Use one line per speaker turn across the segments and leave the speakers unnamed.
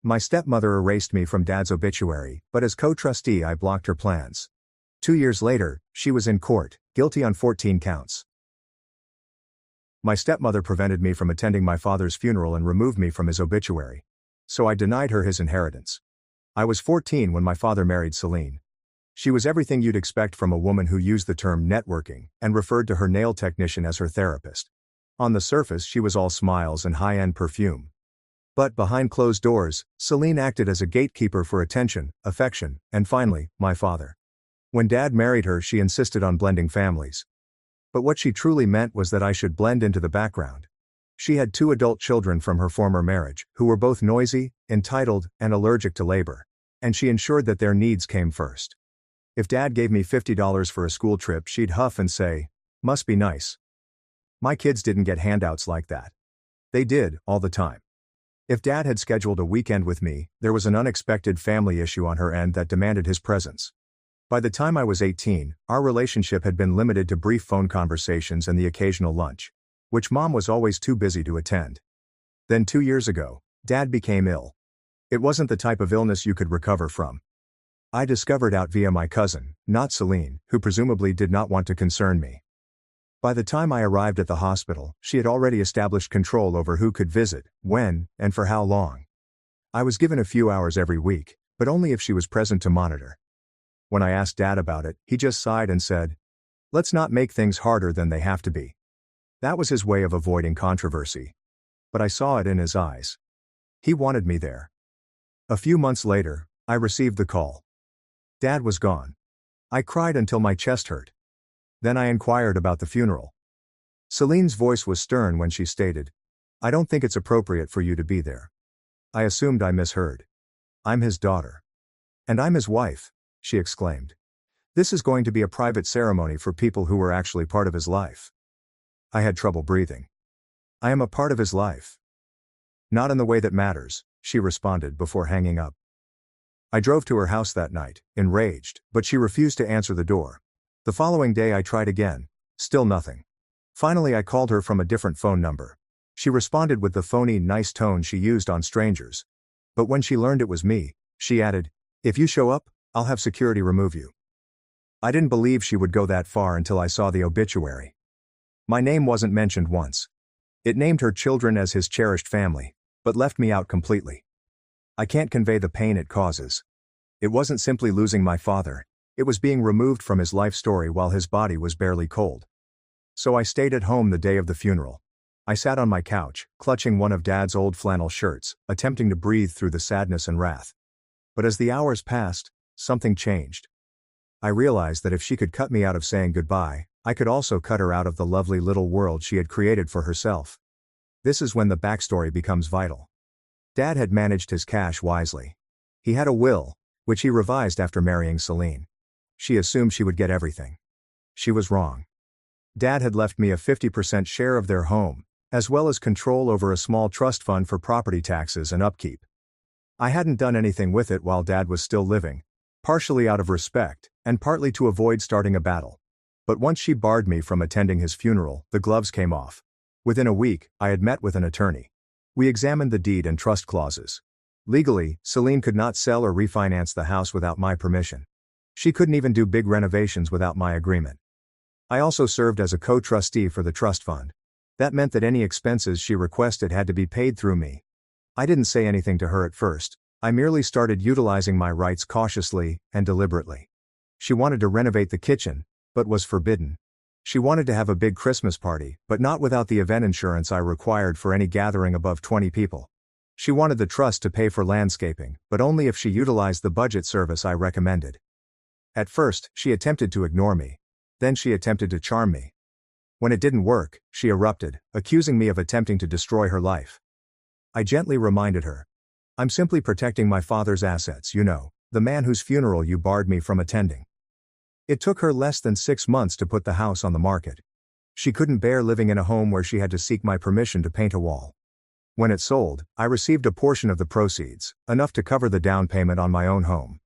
My stepmother erased me from Dad's obituary, but as co-trustee I blocked her plans. 2 years later, she was in court, guilty on 14 counts. My stepmother prevented me from attending my father's funeral and removed me from his obituary. So I denied her his inheritance. I was 14 when my father married Celine. She was everything you'd expect from a woman who used the term networking and referred to her nail technician as her therapist. On the surface, she was all smiles and high-end perfume. But behind closed doors, Celine acted as a gatekeeper for attention, affection, and finally, my father. When Dad married her, she insisted on blending families. But what she truly meant was that I should blend into the background. She had 2 adult children from her former marriage, who were both noisy, entitled, and allergic to labor. And she ensured that their needs came first. If Dad gave me $50 for a school trip, she'd huff and say, "Must be nice." My kids didn't get handouts like that. They did, all the time. If Dad had scheduled a weekend with me, there was an unexpected family issue on her end that demanded his presence. By the time I was 18, our relationship had been limited to brief phone conversations and the occasional lunch, which Mom was always too busy to attend. Then 2 years ago, Dad became ill. It wasn't the type of illness you could recover from. I discovered out via my cousin, not Celine, who presumably did not want to concern me. By the time I arrived at the hospital, she had already established control over who could visit, when, and for how long. I was given a few hours every week, but only if she was present to monitor. When I asked Dad about it, he just sighed and said, "Let's not make things harder than they have to be." That was his way of avoiding controversy. But I saw it in his eyes. He wanted me there. A few months later, I received the call. Dad was gone. I cried until my chest hurt. Then I inquired about the funeral. Celine's voice was stern when she stated, "I don't think it's appropriate for you to be there." I assumed I misheard. "I'm his daughter. And I'm his wife," she exclaimed. "This is going to be a private ceremony for people who were actually part of his life." I had trouble breathing. "I am a part of his life." "Not in the way that matters," she responded before hanging up. I drove to her house that night, enraged, but she refused to answer the door. The following day I tried again. Still nothing. Finally I called her from a different phone number. She responded with the phony, nice tone she used on strangers. But when she learned it was me, she added, "If you show up, I'll have security remove you." I didn't believe she would go that far until I saw the obituary. My name wasn't mentioned once. It named her children as his cherished family, but left me out completely. I can't convey the pain it causes. It wasn't simply losing my father, it was being removed from his life story while his body was barely cold. So I stayed at home the day of the funeral. I sat on my couch, clutching one of Dad's old flannel shirts, attempting to breathe through the sadness and wrath. But as the hours passed, something changed. I realized that if she could cut me out of saying goodbye, I could also cut her out of the lovely little world she had created for herself. This is when the backstory becomes vital. Dad had managed his cash wisely. He had a will, which he revised after marrying Celine. She assumed she would get everything. She was wrong. Dad had left me a 50% share of their home, as well as control over a small trust fund for property taxes and upkeep. I hadn't done anything with it while Dad was still living, partially out of respect, and partly to avoid starting a battle. But once she barred me from attending his funeral, the gloves came off. Within a week, I had met with an attorney. We examined the deed and trust clauses. Legally, Celine could not sell or refinance the house without my permission. She couldn't even do big renovations without my agreement. I also served as a co-trustee for the trust fund. That meant that any expenses she requested had to be paid through me. I didn't say anything to her at first. I merely started utilizing my rights cautiously and deliberately. She wanted to renovate the kitchen, but was forbidden. She wanted to have a big Christmas party, but not without the event insurance I required for any gathering above 20 people. She wanted the trust to pay for landscaping, but only if she utilized the budget service I recommended. At first, she attempted to ignore me. Then she attempted to charm me. When it didn't work, she erupted, accusing me of attempting to destroy her life. I gently reminded her. "I'm simply protecting my father's assets, you know, the man whose funeral you barred me from attending." It took her less than 6 months to put the house on the market. She couldn't bear living in a home where she had to seek my permission to paint a wall. When it sold, I received a portion of the proceeds, enough to cover the down payment on my own home.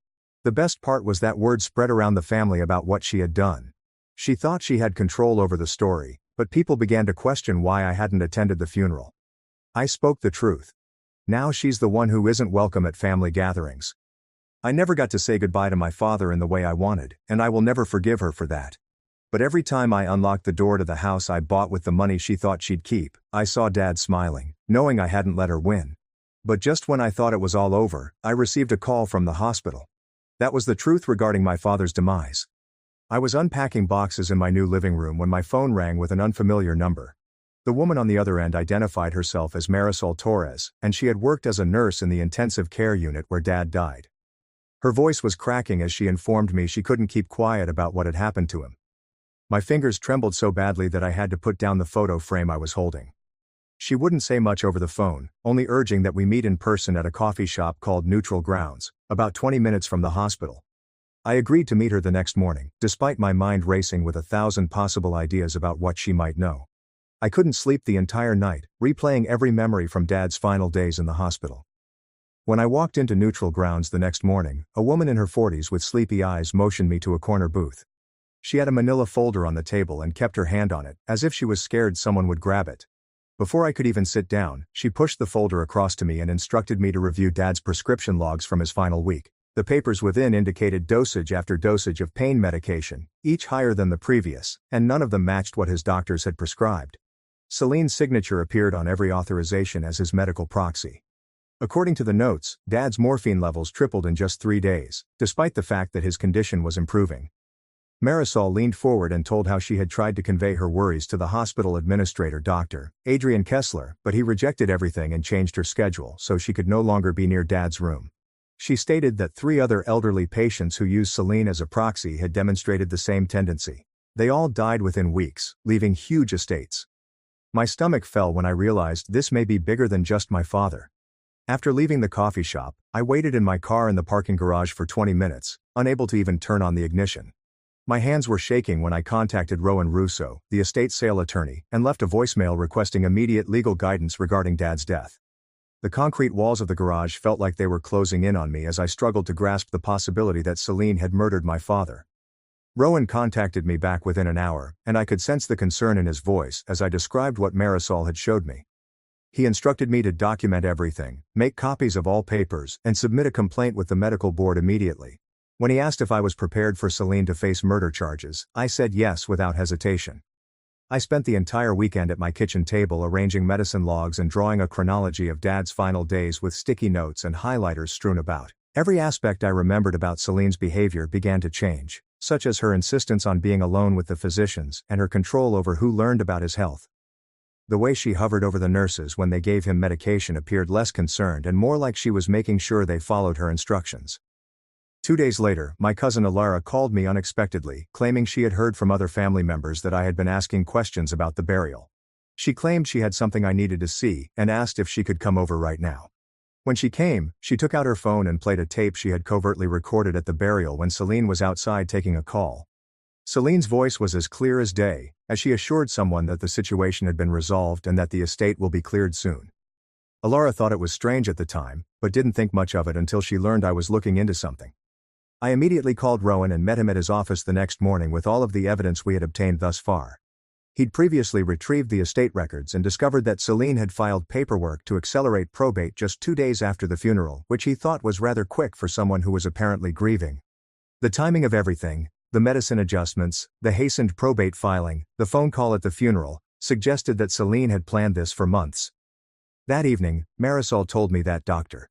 The best part was that word spread around the family about what she had done. She thought she had control over the story, but people began to question why I hadn't attended the funeral. I spoke the truth. Now she's the one who isn't welcome at family gatherings. I never got to say goodbye to my father in the way I wanted, and I will never forgive her for that. But every time I unlocked the door to the house I bought with the money she thought she'd keep, I saw Dad smiling, knowing I hadn't let her win. But just when I thought it was all over, I received a call from the hospital. That was the truth regarding my father's demise. I was unpacking boxes in my new living room when my phone rang with an unfamiliar number. The woman on the other end identified herself as Marisol Torres, and she had worked as a nurse in the intensive care unit where Dad died. Her voice was cracking as she informed me she couldn't keep quiet about what had happened to him. My fingers trembled so badly that I had to put down the photo frame I was holding. She wouldn't say much over the phone, only urging that we meet in person at a coffee shop called Neutral Grounds, about 20 minutes from the hospital. I agreed to meet her the next morning, despite my mind racing with 1,000 possible ideas about what she might know. I couldn't sleep the entire night, replaying every memory from Dad's final days in the hospital. When I walked into Neutral Grounds the next morning, a woman in her 40s with sleepy eyes motioned me to a corner booth. She had a manila folder on the table and kept her hand on it, as if she was scared someone would grab it. Before I could even sit down, she pushed the folder across to me and instructed me to review Dad's prescription logs from his final week. The papers within indicated dosage after dosage of pain medication, each higher than the previous, and none of them matched what his doctors had prescribed. Celine's signature appeared on every authorization as his medical proxy. According to the notes, Dad's morphine levels tripled in just 3 days, despite the fact that his condition was improving. Marisol leaned forward and told how she had tried to convey her worries to the hospital administrator Dr. Adrian Kessler, but he rejected everything and changed her schedule so she could no longer be near Dad's room. She stated that 3 other elderly patients who used Celine as a proxy had demonstrated the same tendency. They all died within weeks, leaving huge estates. My stomach fell when I realized this may be bigger than just my father. After leaving the coffee shop, I waited in my car in the parking garage for 20 minutes, unable to even turn on the ignition. My hands were shaking when I contacted Rowan Russo, the estate sale attorney, and left a voicemail requesting immediate legal guidance regarding Dad's death. The concrete walls of the garage felt like they were closing in on me as I struggled to grasp the possibility that Celine had murdered my father. Rowan contacted me back within an hour, and I could sense the concern in his voice as I described what Marisol had showed me. He instructed me to document everything, make copies of all papers, and submit a complaint with the medical board immediately. When he asked if I was prepared for Celine to face murder charges, I said yes without hesitation. I spent the entire weekend at my kitchen table arranging medicine logs and drawing a chronology of Dad's final days with sticky notes and highlighters strewn about. Every aspect I remembered about Celine's behavior began to change, such as her insistence on being alone with the physicians and her control over who learned about his health. The way she hovered over the nurses when they gave him medication appeared less concerned and more like she was making sure they followed her instructions. 2 days later, my cousin Alara called me unexpectedly, claiming she had heard from other family members that I had been asking questions about the burial. She claimed she had something I needed to see and asked if she could come over right now. When she came, she took out her phone and played a tape she had covertly recorded at the burial when Celine was outside taking a call. Celine's voice was as clear as day, as she assured someone that the situation had been resolved and that the estate will be cleared soon. Alara thought it was strange at the time, but didn't think much of it until she learned I was looking into something. I immediately called Rowan and met him at his office the next morning with all of the evidence we had obtained thus far. He'd previously retrieved the estate records and discovered that Celine had filed paperwork to accelerate probate just 2 days after the funeral, which he thought was rather quick for someone who was apparently grieving. The timing of everything, the medicine adjustments, the hastened probate filing, the phone call at the funeral, suggested that Celine had planned this for months. That evening, Marisol told me that Dr.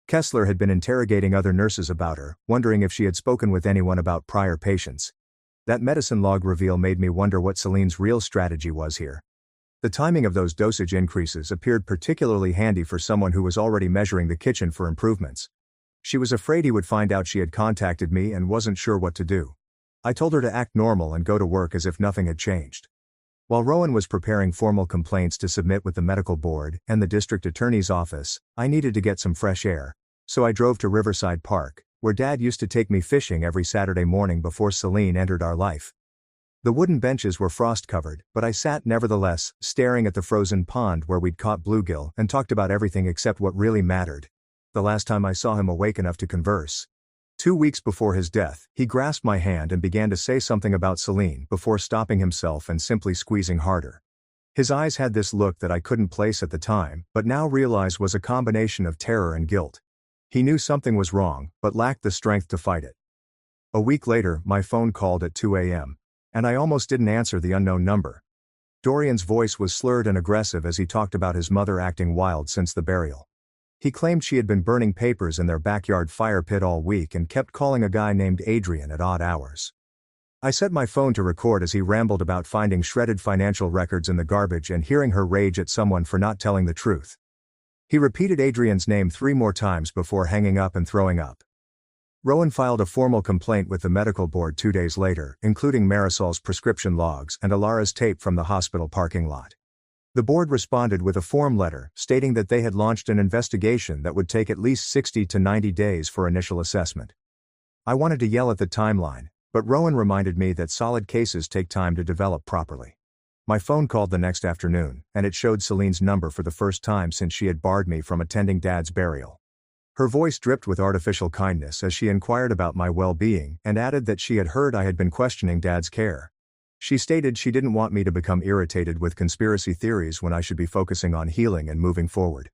Kessler had been interrogating other nurses about her, wondering if she had spoken with anyone about prior patients. That medicine log reveal made me wonder what Celine's real strategy was here. The timing of those dosage increases appeared particularly handy for someone who was already measuring the kitchen for improvements. She was afraid he would find out she had contacted me and wasn't sure what to do. I told her to act normal and go to work as if nothing had changed. While Rowan was preparing formal complaints to submit with the medical board and the district attorney's office, I needed to get some fresh air, so I drove to Riverside Park, where Dad used to take me fishing every Saturday morning before Celine entered our life. The wooden benches were frost-covered, but I sat nevertheless, staring at the frozen pond where we'd caught bluegill and talked about everything except what really mattered. The last time I saw him awake enough to converse. 2 weeks before his death, he grasped my hand and began to say something about Celine before stopping himself and simply squeezing harder. His eyes had this look that I couldn't place at the time, but now realized was a combination of terror and guilt. He knew something was wrong, but lacked the strength to fight it. A week later, my phone called at 2 a.m., and I almost didn't answer the unknown number. Dorian's voice was slurred and aggressive as he talked about his mother acting wild since the burial. He claimed she had been burning papers in their backyard fire pit all week and kept calling a guy named Adrian at odd hours. I set my phone to record as he rambled about finding shredded financial records in the garbage and hearing her rage at someone for not telling the truth. He repeated Adrian's name 3 more times before hanging up and throwing up. Rowan filed a formal complaint with the medical board 2 days later, including Marisol's prescription logs and Alara's tape from the hospital parking lot. The board responded with a form letter stating that they had launched an investigation that would take at least 60 to 90 days for initial assessment. I wanted to yell at the timeline, but Rowan reminded me that solid cases take time to develop properly. My phone called the next afternoon, and it showed Celine's number for the first time since she had barred me from attending Dad's burial. Her voice dripped with artificial kindness as she inquired about my well-being and added that she had heard I had been questioning Dad's care. She stated she didn't want me to become irritated with conspiracy theories when I should be focusing on healing and moving forward.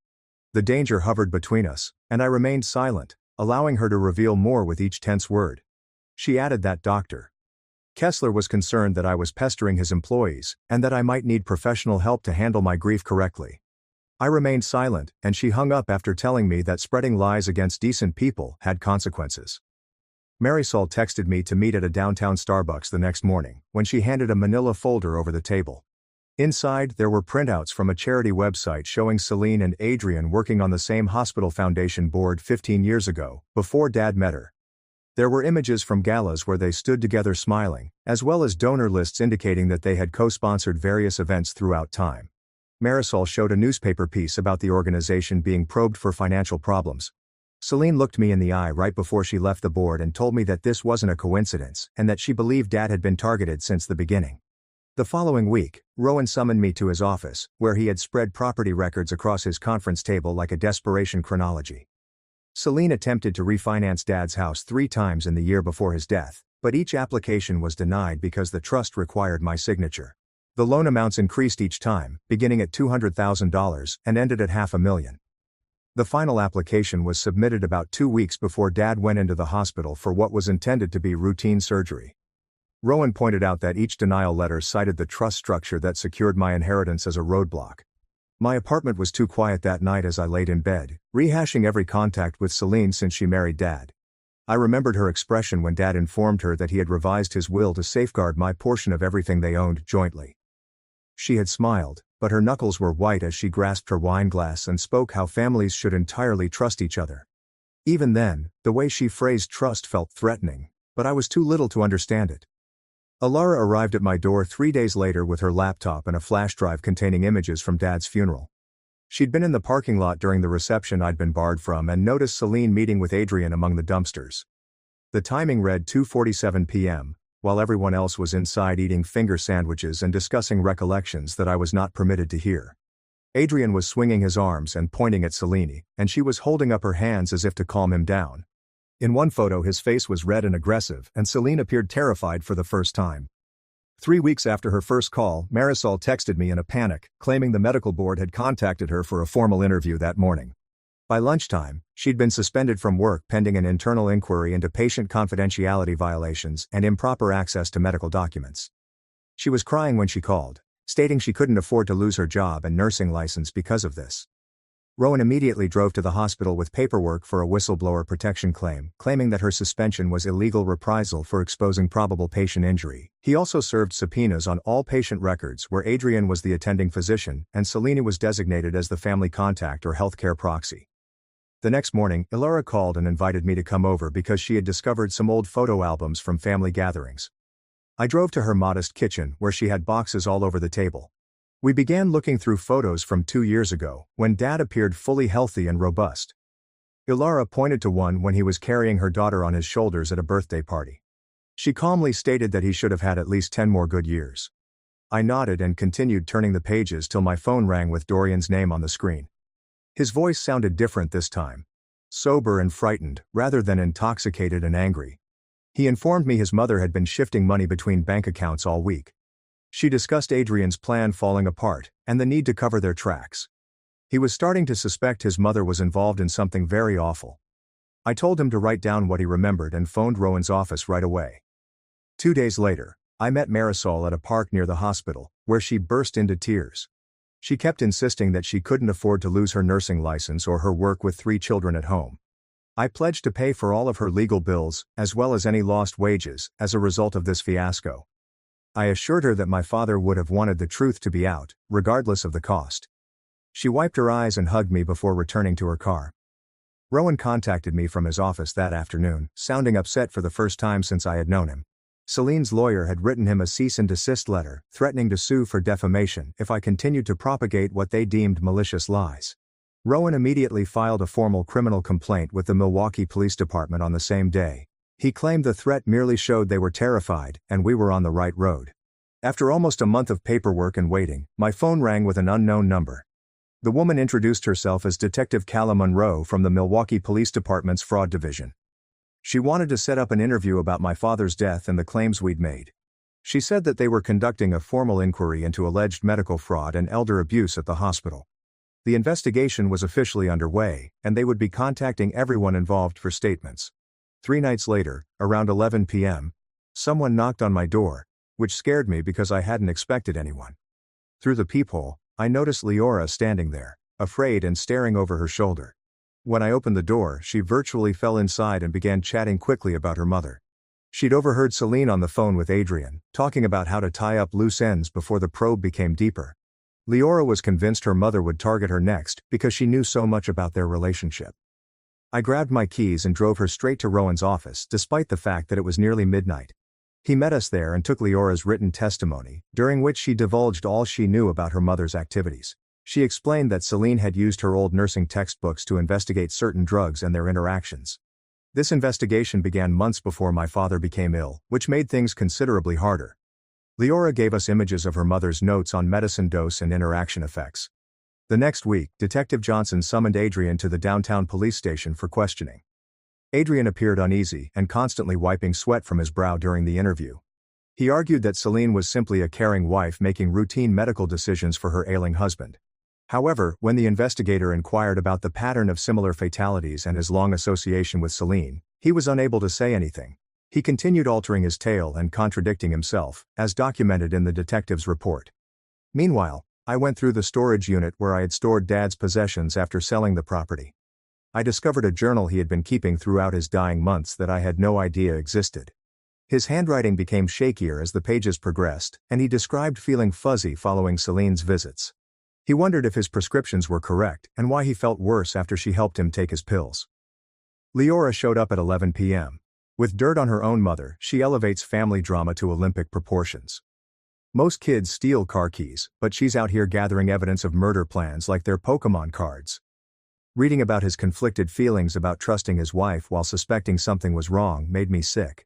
The danger hovered between us, and I remained silent, allowing her to reveal more with each tense word. She added that Dr. Kessler was concerned that I was pestering his employees, and that I might need professional help to handle my grief correctly. I remained silent, and she hung up after telling me that spreading lies against decent people had consequences. Marisol texted me to meet at a downtown Starbucks the next morning, when she handed a manila folder over the table. Inside, there were printouts from a charity website showing Celine and Adrian working on the same hospital foundation board 15 years ago, before Dad met her. There were images from galas where they stood together smiling, as well as donor lists indicating that they had co-sponsored various events throughout time. Marisol showed a newspaper piece about the organization being probed for financial problems. Celine looked me in the eye right before she left the board and told me that this wasn't a coincidence and that she believed Dad had been targeted since the beginning. The following week, Rowan summoned me to his office, where he had spread property records across his conference table like a desperation chronology. Celine attempted to refinance Dad's house 3 times in the year before his death, but each application was denied because the trust required my signature. The loan amounts increased each time, beginning at $200,000 and ended at $500,000. The final application was submitted about 2 weeks before Dad went into the hospital for what was intended to be routine surgery. Rowan pointed out that each denial letter cited the trust structure that secured my inheritance as a roadblock. My apartment was too quiet that night as I laid in bed, rehashing every contact with Celine since she married Dad. I remembered her expression when Dad informed her that he had revised his will to safeguard my portion of everything they owned jointly. She had smiled, but her knuckles were white as she grasped her wine glass and spoke how families should entirely trust each other. Even then, the way she phrased trust felt threatening, but I was too little to understand it. Alara arrived at my door 3 days later with her laptop and a flash drive containing images from Dad's funeral. She'd been in the parking lot during the reception I'd been barred from and noticed Celine meeting with Adrian among the dumpsters. The timing read 2:47 p.m., while everyone else was inside eating finger sandwiches and discussing recollections that I was not permitted to hear. Adrian was swinging his arms and pointing at Celine, and she was holding up her hands as if to calm him down. In one photo his face was red and aggressive, and Celine appeared terrified for the first time. 3 weeks after her first call, Marisol texted me in a panic, claiming the medical board had contacted her for a formal interview that morning. By lunchtime, she'd been suspended from work pending an internal inquiry into patient confidentiality violations and improper access to medical documents. She was crying when she called, stating she couldn't afford to lose her job and nursing license because of this. Rowan immediately drove to the hospital with paperwork for a whistleblower protection claim, claiming that her suspension was illegal reprisal for exposing probable patient injury. He also served subpoenas on all patient records where Adrian was the attending physician and Celine was designated as the family contact or healthcare proxy. The next morning, Ilara called and invited me to come over because she had discovered some old photo albums from family gatherings. I drove to her modest kitchen where she had boxes all over the table. We began looking through photos from 2 years ago, when Dad appeared fully healthy and robust. Ilara pointed to one when he was carrying her daughter on his shoulders at a birthday party. She calmly stated that he should have had at least 10 more good years. I nodded and continued turning the pages till my phone rang with Dorian's name on the screen. His voice sounded different this time. Sober and frightened, rather than intoxicated and angry. He informed me his mother had been shifting money between bank accounts all week. She discussed Adrian's plan falling apart, and the need to cover their tracks. He was starting to suspect his mother was involved in something very awful. I told him to write down what he remembered and phoned Rowan's office right away. 2 days later, I met Marisol at a park near the hospital, where she burst into tears. She kept insisting that she couldn't afford to lose her nursing license or her work with 3 children at home. I pledged to pay for all of her legal bills, as well as any lost wages, as a result of this fiasco. I assured her that my father would have wanted the truth to be out, regardless of the cost. She wiped her eyes and hugged me before returning to her car. Rowan contacted me from his office that afternoon, sounding upset for the first time since I had known him. Celine's lawyer had written him a cease and desist letter, threatening to sue for defamation if I continued to propagate what they deemed malicious lies. Rowan immediately filed a formal criminal complaint with the Milwaukee Police Department on the same day. He claimed the threat merely showed they were terrified, and we were on the right road. After almost a month of paperwork and waiting, my phone rang with an unknown number. The woman introduced herself as Detective Callum Monroe from the Milwaukee Police Department's Fraud Division. She wanted to set up an interview about my father's death and the claims we'd made. She said that they were conducting a formal inquiry into alleged medical fraud and elder abuse at the hospital. The investigation was officially underway, and they would be contacting everyone involved for statements. 3 nights later, around 11 p.m., someone knocked on my door, which scared me because I hadn't expected anyone. Through the peephole, I noticed Leora standing there, afraid and staring over her shoulder. When I opened the door, she virtually fell inside and began chatting quickly about her mother. She'd overheard Celine on the phone with Adrian, talking about how to tie up loose ends before the probe became deeper. Leora was convinced her mother would target her next because she knew so much about their relationship. I grabbed my keys and drove her straight to Rowan's office, despite the fact that it was nearly midnight. He met us there and took Leora's written testimony, during which she divulged all she knew about her mother's activities. She explained that Celine had used her old nursing textbooks to investigate certain drugs and their interactions. This investigation began months before my father became ill, which made things considerably harder. Leora gave us images of her mother's notes on medicine dose and interaction effects. The next week, Detective Johnson summoned Adrian to the downtown police station for questioning. Adrian appeared uneasy and constantly wiping sweat from his brow during the interview. He argued that Celine was simply a caring wife making routine medical decisions for her ailing husband. However, when the investigator inquired about the pattern of similar fatalities and his long association with Celine, he was unable to say anything. He continued altering his tale and contradicting himself, as documented in the detective's report. Meanwhile, I went through the storage unit where I had stored Dad's possessions after selling the property. I discovered a journal he had been keeping throughout his dying months that I had no idea existed. His handwriting became shakier as the pages progressed, and he described feeling fuzzy following Celine's visits. He wondered if his prescriptions were correct and why he felt worse after she helped him take his pills. Leora showed up at 11 p.m. With dirt on her own mother, she elevates family drama to Olympic proportions. Most kids steal car keys, but she's out here gathering evidence of murder plans like they're Pokemon cards. Reading about his conflicted feelings about trusting his wife while suspecting something was wrong made me sick.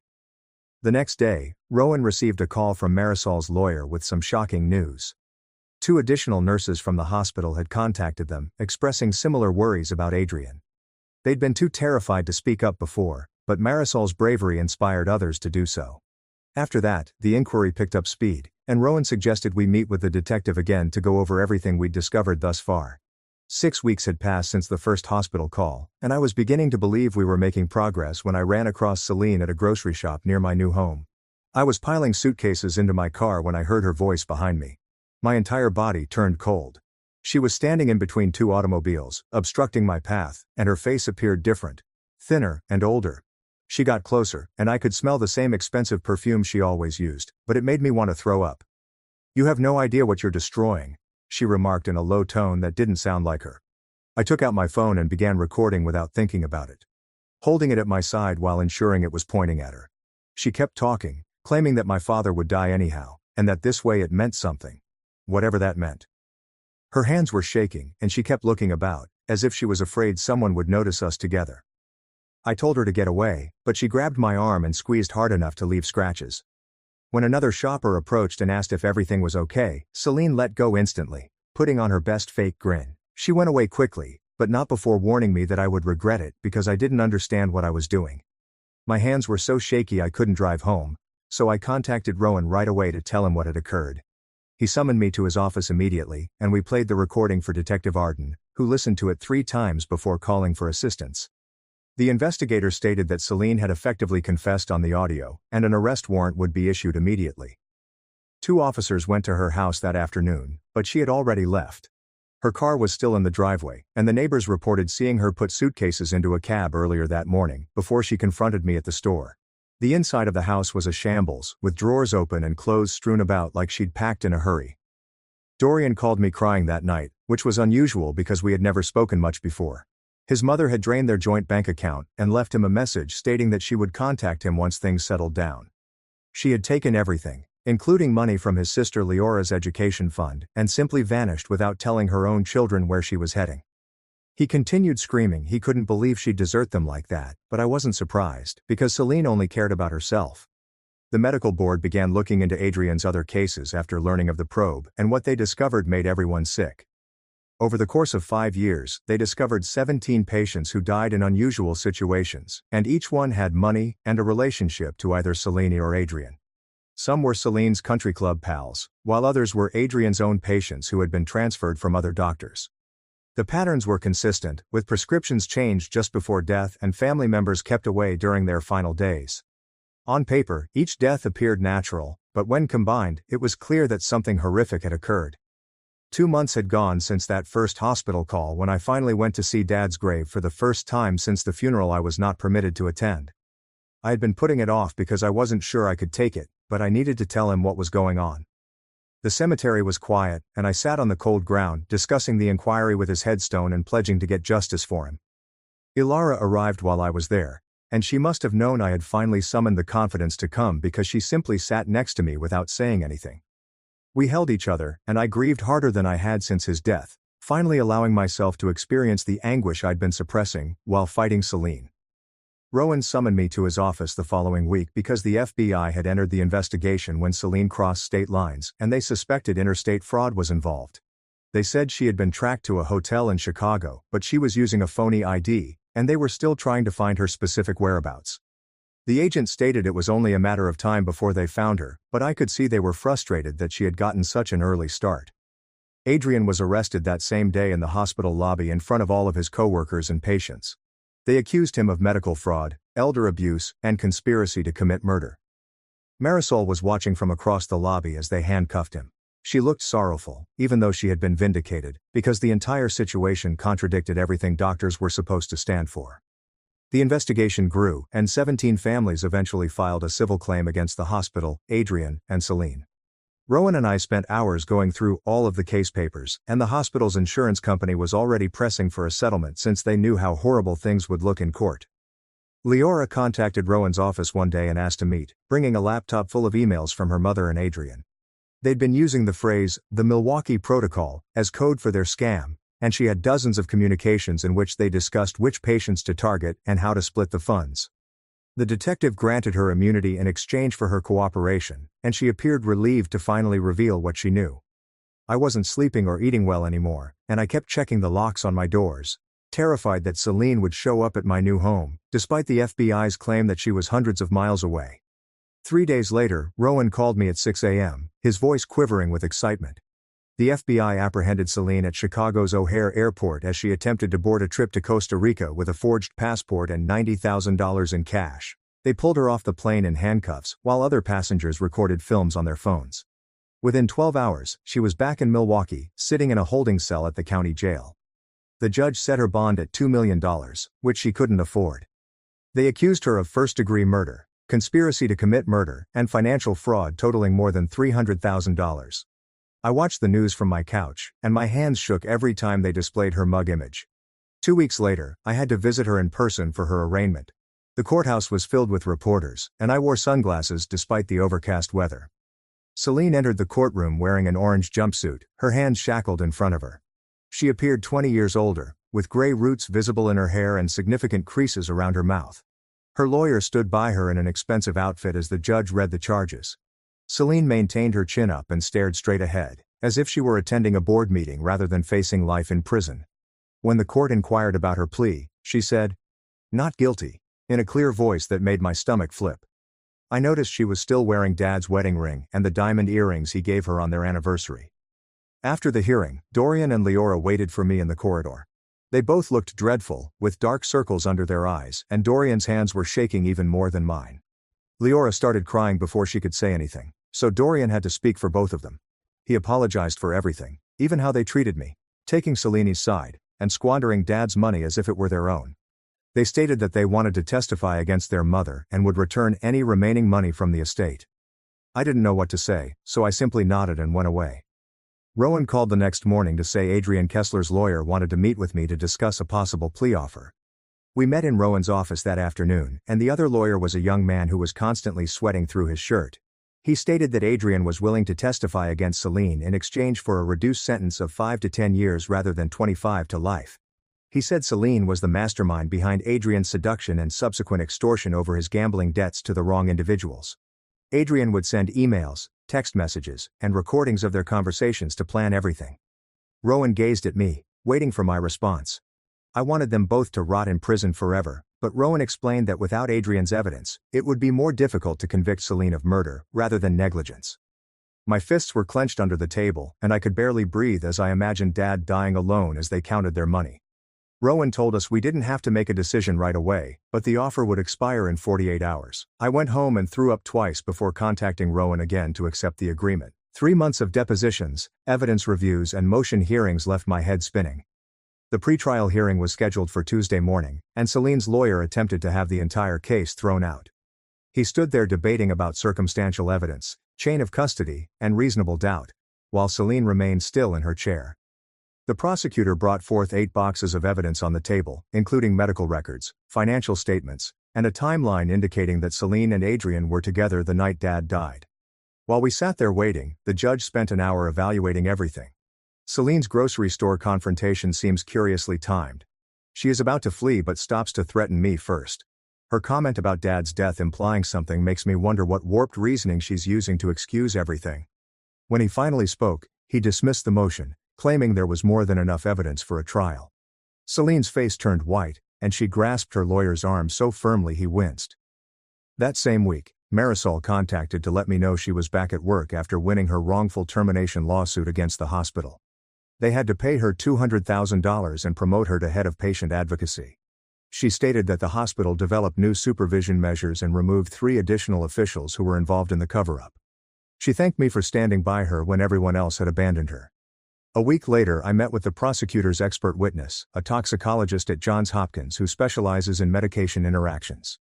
The next day, Rowan received a call from Marisol's lawyer with some shocking news. 2 additional nurses from the hospital had contacted them, expressing similar worries about Adrian. They'd been too terrified to speak up before, but Marisol's bravery inspired others to do so. After that, the inquiry picked up speed, and Rowan suggested we meet with the detective again to go over everything we'd discovered thus far. 6 weeks had passed since the first hospital call, and I was beginning to believe we were making progress when I ran across Celine at a grocery shop near my new home. I was piling suitcases into my car when I heard her voice behind me. My entire body turned cold. She was standing in between 2 automobiles, obstructing my path, and her face appeared different, thinner and older. She got closer, and I could smell the same expensive perfume she always used, but it made me want to throw up. "You have no idea what you're destroying," she remarked in a low tone that didn't sound like her. I took out my phone and began recording without thinking about it, holding it at my side while ensuring it was pointing at her. She kept talking, claiming that my father would die anyhow, and that this way it meant something. Whatever that meant. Her hands were shaking, and she kept looking about, as if she was afraid someone would notice us together. I told her to get away, but she grabbed my arm and squeezed hard enough to leave scratches. When another shopper approached and asked if everything was okay, Celine let go instantly, putting on her best fake grin. She went away quickly, but not before warning me that I would regret it because I didn't understand what I was doing. My hands were so shaky I couldn't drive home, so I contacted Rowan right away to tell him what had occurred. He summoned me to his office immediately, and we played the recording for Detective Arden, who listened to it 3 times before calling for assistance. The investigator stated that Celine had effectively confessed on the audio, and an arrest warrant would be issued immediately. 2 officers went to her house that afternoon, but she had already left. Her car was still in the driveway, and the neighbors reported seeing her put suitcases into a cab earlier that morning, before she confronted me at the store. The inside of the house was a shambles, with drawers open and clothes strewn about like she'd packed in a hurry. Dorian called me crying that night, which was unusual because we had never spoken much before. His mother had drained their joint bank account and left him a message stating that she would contact him once things settled down. She had taken everything, including money from his sister Leora's education fund, and simply vanished without telling her own children where she was heading. He continued screaming he couldn't believe she'd desert them like that, but I wasn't surprised, because Celine only cared about herself. The medical board began looking into Adrian's other cases after learning of the probe, and what they discovered made everyone sick. Over the course of 5 years, they discovered 17 patients who died in unusual situations, and each one had money and a relationship to either Celine or Adrian. Some were Celine's country club pals, while others were Adrian's own patients who had been transferred from other doctors. The patterns were consistent, with prescriptions changed just before death and family members kept away during their final days. On paper, each death appeared natural, but when combined, it was clear that something horrific had occurred. 2 months had gone since that first hospital call when I finally went to see Dad's grave for the first time since the funeral I was not permitted to attend. I had been putting it off because I wasn't sure I could take it, but I needed to tell him what was going on. The cemetery was quiet, and I sat on the cold ground, discussing the inquiry with his headstone and pledging to get justice for him. Ilara arrived while I was there, and she must have known I had finally summoned the confidence to come because she simply sat next to me without saying anything. We held each other, and I grieved harder than I had since his death, finally allowing myself to experience the anguish I'd been suppressing while fighting Celine. Rowan summoned me to his office the following week because the FBI had entered the investigation when Celine crossed state lines, and they suspected interstate fraud was involved. They said she had been tracked to a hotel in Chicago, but she was using a phony ID, and they were still trying to find her specific whereabouts. The agent stated it was only a matter of time before they found her, but I could see they were frustrated that she had gotten such an early start. Adrian was arrested that same day in the hospital lobby in front of all of his coworkers and patients. They accused him of medical fraud, elder abuse, and conspiracy to commit murder. Marisol was watching from across the lobby as they handcuffed him. She looked sorrowful, even though she had been vindicated, because the entire situation contradicted everything doctors were supposed to stand for. The investigation grew, and 17 families eventually filed a civil claim against the hospital, Adrian, and Celine. Rowan and I spent hours going through all of the case papers, and the hospital's insurance company was already pressing for a settlement since they knew how horrible things would look in court. Leora contacted Rowan's office one day and asked to meet, bringing a laptop full of emails from her mother and Adrian. They'd been using the phrase, the Milwaukee Protocol, as code for their scam, and she had dozens of communications in which they discussed which patients to target and how to split the funds. The detective granted her immunity in exchange for her cooperation, and she appeared relieved to finally reveal what she knew. I wasn't sleeping or eating well anymore, and I kept checking the locks on my doors, terrified that Celine would show up at my new home, despite the FBI's claim that she was hundreds of miles away. 3 days later, Rowan called me at 6 a.m., his voice quivering with excitement. The FBI apprehended Celine at Chicago's O'Hare Airport as she attempted to board a trip to Costa Rica with a forged passport and $90,000 in cash. They pulled her off the plane in handcuffs, while other passengers recorded films on their phones. Within 12 hours, she was back in Milwaukee, sitting in a holding cell at the county jail. The judge set her bond at $2 million, which she couldn't afford. They accused her of first-degree murder, conspiracy to commit murder, and financial fraud totaling more than $300,000. I watched the news from my couch, and my hands shook every time they displayed her mug image. 2 weeks later, I had to visit her in person for her arraignment. The courthouse was filled with reporters, and I wore sunglasses despite the overcast weather. Celine entered the courtroom wearing an orange jumpsuit, her hands shackled in front of her. She appeared 20 years older, with gray roots visible in her hair and significant creases around her mouth. Her lawyer stood by her in an expensive outfit as the judge read the charges. Celine maintained her chin up and stared straight ahead, as if she were attending a board meeting rather than facing life in prison. When the court inquired about her plea, she said, "Not guilty," in a clear voice that made my stomach flip. I noticed she was still wearing Dad's wedding ring and the diamond earrings he gave her on their anniversary. After the hearing, Dorian and Leora waited for me in the corridor. They both looked dreadful, with dark circles under their eyes, and Dorian's hands were shaking even more than mine. Leora started crying before she could say anything, so Dorian had to speak for both of them. He apologized for everything, even how they treated me, taking Celine's side, and squandering Dad's money as if it were their own. They stated that they wanted to testify against their mother and would return any remaining money from the estate. I didn't know what to say, so I simply nodded and went away. Rowan called the next morning to say Adrian Kessler's lawyer wanted to meet with me to discuss a possible plea offer. We met in Rowan's office that afternoon, and the other lawyer was a young man who was constantly sweating through his shirt. He stated that Adrian was willing to testify against Celine in exchange for a reduced sentence of 5 to 10 years rather than 25 to life. He said Celine was the mastermind behind Adrian's seduction and subsequent extortion over his gambling debts to the wrong individuals. Adrian would send emails, text messages, and recordings of their conversations to plan everything. Rowan gazed at me, waiting for my response. I wanted them both to rot in prison forever, but Rowan explained that without Adrian's evidence, it would be more difficult to convict Celine of murder, rather than negligence. My fists were clenched under the table, and I could barely breathe as I imagined Dad dying alone as they counted their money. Rowan told us we didn't have to make a decision right away, but the offer would expire in 48 hours. I went home and threw up twice before contacting Rowan again to accept the agreement. 3 months of depositions, evidence reviews and motion hearings left my head spinning. The pretrial hearing was scheduled for Tuesday morning, and Celine's lawyer attempted to have the entire case thrown out. He stood there debating about circumstantial evidence, chain of custody, and reasonable doubt, while Celine remained still in her chair. The prosecutor brought forth 8 boxes of evidence on the table, including medical records, financial statements, and a timeline indicating that Celine and Adrian were together the night Dad died. While we sat there waiting, the judge spent an hour evaluating everything. Celine's grocery store confrontation seems curiously timed. She is about to flee but stops to threaten me first. Her comment about Dad's death implying something makes me wonder what warped reasoning she's using to excuse everything. When he finally spoke, he dismissed the motion, claiming there was more than enough evidence for a trial. Celine's face turned white, and she grasped her lawyer's arm so firmly he winced. That same week, Marisol contacted to let me know she was back at work after winning her wrongful termination lawsuit against the hospital. They had to pay her $200,000 and promote her to head of patient advocacy. She stated that the hospital developed new supervision measures and removed 3 additional officials who were involved in the cover-up. She thanked me for standing by her when everyone else had abandoned her. A week later I met with the prosecutor's expert witness, a toxicologist at Johns Hopkins who specializes in medication interactions.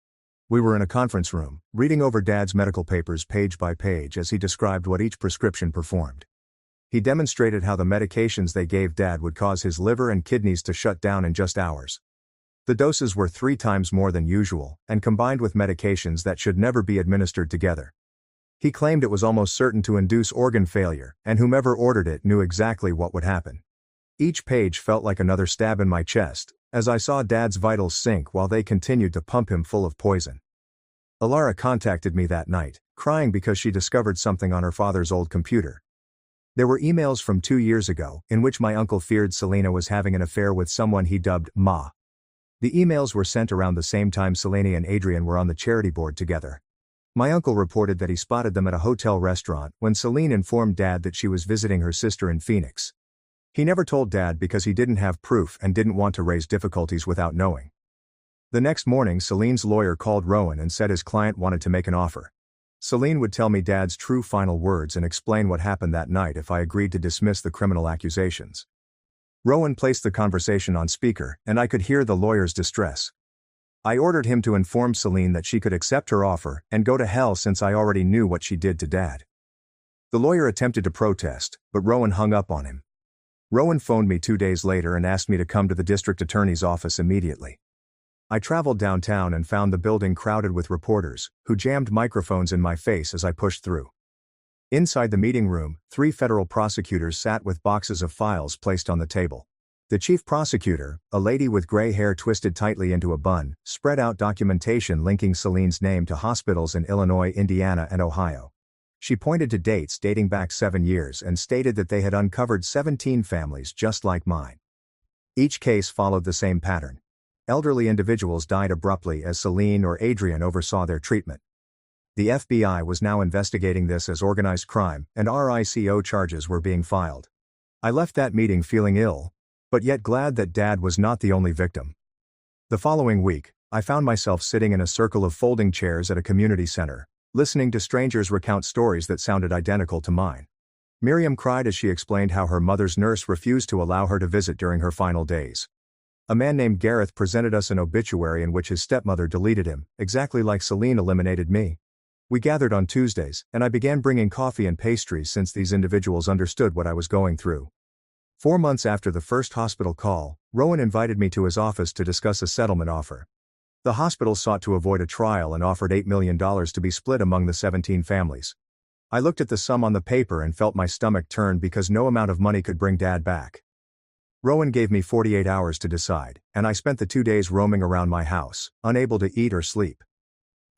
We were in a conference room, reading over Dad's medical papers page by page as he described what each prescription performed. He demonstrated how the medications they gave Dad would cause his liver and kidneys to shut down in just hours. The doses were 3 times more than usual, and combined with medications that should never be administered together. He claimed it was almost certain to induce organ failure, and whomever ordered it knew exactly what would happen. Each page felt like another stab in my chest, as I saw Dad's vitals sink while they continued to pump him full of poison. Alara contacted me that night, crying because she discovered something on her father's old computer. There were emails from 2 years ago, in which my uncle feared Selena was having an affair with someone he dubbed Ma. The emails were sent around the same time Selena and Adrian were on the charity board together. My uncle reported that he spotted them at a hotel restaurant when Celine informed Dad that she was visiting her sister in Phoenix. He never told Dad because he didn't have proof and didn't want to raise difficulties without knowing. The next morning Celine's lawyer called Rowan and said his client wanted to make an offer. Celine would tell me Dad's true final words and explain what happened that night if I agreed to dismiss the criminal accusations. Rowan placed the conversation on speaker, and I could hear the lawyer's distress. I ordered him to inform Celine that she could accept her offer and go to hell since I already knew what she did to Dad. The lawyer attempted to protest, but Rowan hung up on him. Rowan phoned me 2 days later and asked me to come to the district attorney's office immediately. I traveled downtown and found the building crowded with reporters, who jammed microphones in my face as I pushed through. Inside the meeting room, 3 federal prosecutors sat with boxes of files placed on the table. The chief prosecutor, a lady with gray hair twisted tightly into a bun, spread out documentation linking Celine's name to hospitals in Illinois, Indiana, and Ohio. She pointed to dates dating back 7 years and stated that they had uncovered 17 families just like mine. Each case followed the same pattern. Elderly individuals died abruptly as Celine or Adrian oversaw their treatment. The FBI was now investigating this as organized crime, and RICO charges were being filed. I left that meeting feeling ill, but yet glad that Dad was not the only victim. The following week, I found myself sitting in a circle of folding chairs at a community center, listening to strangers recount stories that sounded identical to mine. Miriam cried as she explained how her mother's nurse refused to allow her to visit during her final days. A man named Gareth presented us an obituary in which his stepmother deleted him, exactly like Celine eliminated me. We gathered on Tuesdays, and I began bringing coffee and pastries since these individuals understood what I was going through. 4 months after the first hospital call, Rowan invited me to his office to discuss a settlement offer. The hospital sought to avoid a trial and offered $8 million to be split among the 17 families. I looked at the sum on the paper and felt my stomach turn because no amount of money could bring Dad back. Rowan gave me 48 hours to decide, and I spent the 2 days roaming around my house, unable to eat or sleep.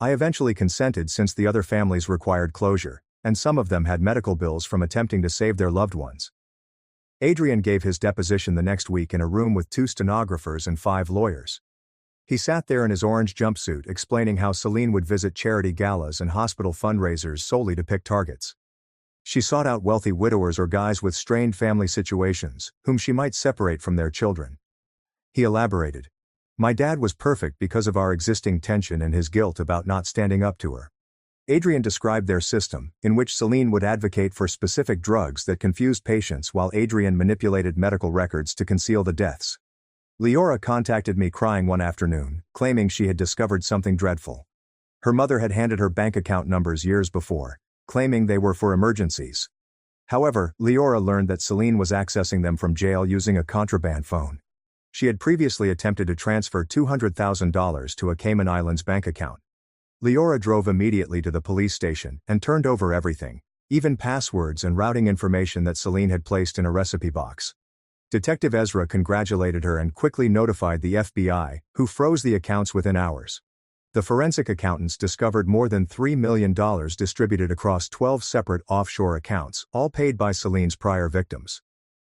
I eventually consented since the other families required closure, and some of them had medical bills from attempting to save their loved ones. Adrian gave his deposition the next week in a room with 2 stenographers and 5 lawyers. He sat there in his orange jumpsuit explaining how Celine would visit charity galas and hospital fundraisers solely to pick targets. She sought out wealthy widowers or guys with strained family situations, whom she might separate from their children. He elaborated. My dad was perfect because of our existing tension and his guilt about not standing up to her. Adrian described their system, in which Celine would advocate for specific drugs that confused patients while Adrian manipulated medical records to conceal the deaths. Leora contacted me crying one afternoon, claiming she had discovered something dreadful. Her mother had handed her bank account numbers years before, claiming they were for emergencies. However, Leora learned that Celine was accessing them from jail using a contraband phone. She had previously attempted to transfer $200,000 to a Cayman Islands bank account. Leora drove immediately to the police station and turned over everything, even passwords and routing information that Celine had placed in a recipe box. Detective Ezra congratulated her and quickly notified the FBI, who froze the accounts within hours. The forensic accountants discovered more than $3 million distributed across 12 separate offshore accounts, all paid by Celine's prior victims.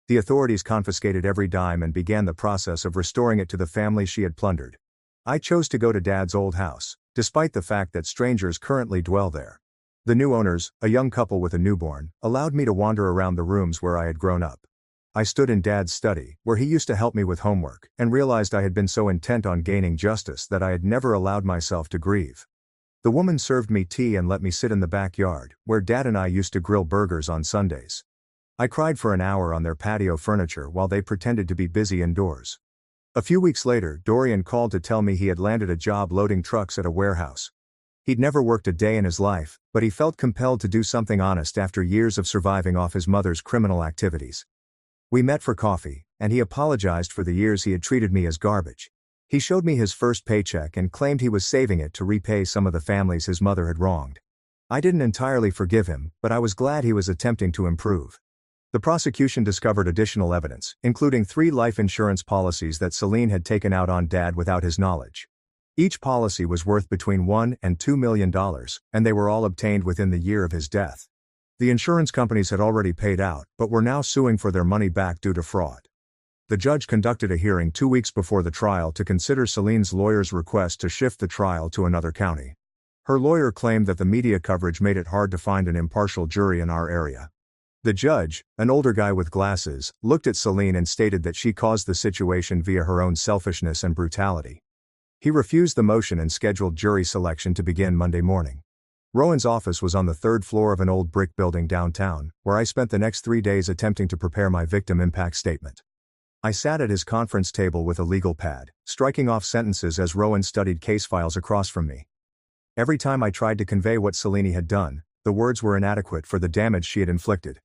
The authorities confiscated every dime and began the process of restoring it to the family she had plundered. I chose to go to Dad's old house, despite the fact that strangers currently dwell there. The new owners, a young couple with a newborn, allowed me to wander around the rooms where I had grown up. I stood in Dad's study, where he used to help me with homework, and realized I had been so intent on gaining justice that I had never allowed myself to grieve. The woman served me tea and let me sit in the backyard, where Dad and I used to grill burgers on Sundays. I cried for an hour on their patio furniture while they pretended to be busy indoors. A few weeks later, Dorian called to tell me he had landed a job loading trucks at a warehouse. He'd never worked a day in his life, but he felt compelled to do something honest after years of surviving off his mother's criminal activities. We met for coffee, and he apologized for the years he had treated me as garbage. He showed me his first paycheck and claimed he was saving it to repay some of the families his mother had wronged. I didn't entirely forgive him, but I was glad he was attempting to improve. The prosecution discovered additional evidence, including 3 life insurance policies that Celine had taken out on Dad without his knowledge. Each policy was worth between $1 and $2 million, and they were all obtained within the year of his death. The insurance companies had already paid out, but were now suing for their money back due to fraud. The judge conducted a hearing 2 weeks before the trial to consider Celine's lawyer's request to shift the trial to another county. Her lawyer claimed that the media coverage made it hard to find an impartial jury in our area. The judge, an older guy with glasses, looked at Celine and stated that she caused the situation via her own selfishness and brutality. He refused the motion and scheduled jury selection to begin Monday morning. Rowan's office was on the 3rd floor of an old brick building downtown, where I spent the next 3 days attempting to prepare my victim impact statement. I sat at his conference table with a legal pad, striking off sentences as Rowan studied case files across from me. Every time I tried to convey what Celine had done, the words were inadequate for the damage she had inflicted.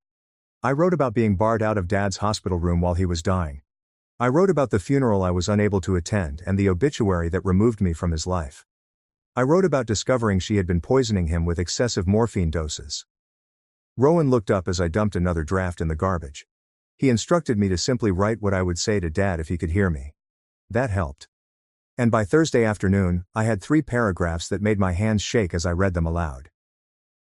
I wrote about being barred out of Dad's hospital room while he was dying. I wrote about the funeral I was unable to attend and the obituary that removed me from his life. I wrote about discovering she had been poisoning him with excessive morphine doses. Rowan looked up as I dumped another draft in the garbage. He instructed me to simply write what I would say to Dad if he could hear me. That helped. And by Thursday afternoon, I had 3 paragraphs that made my hands shake as I read them aloud.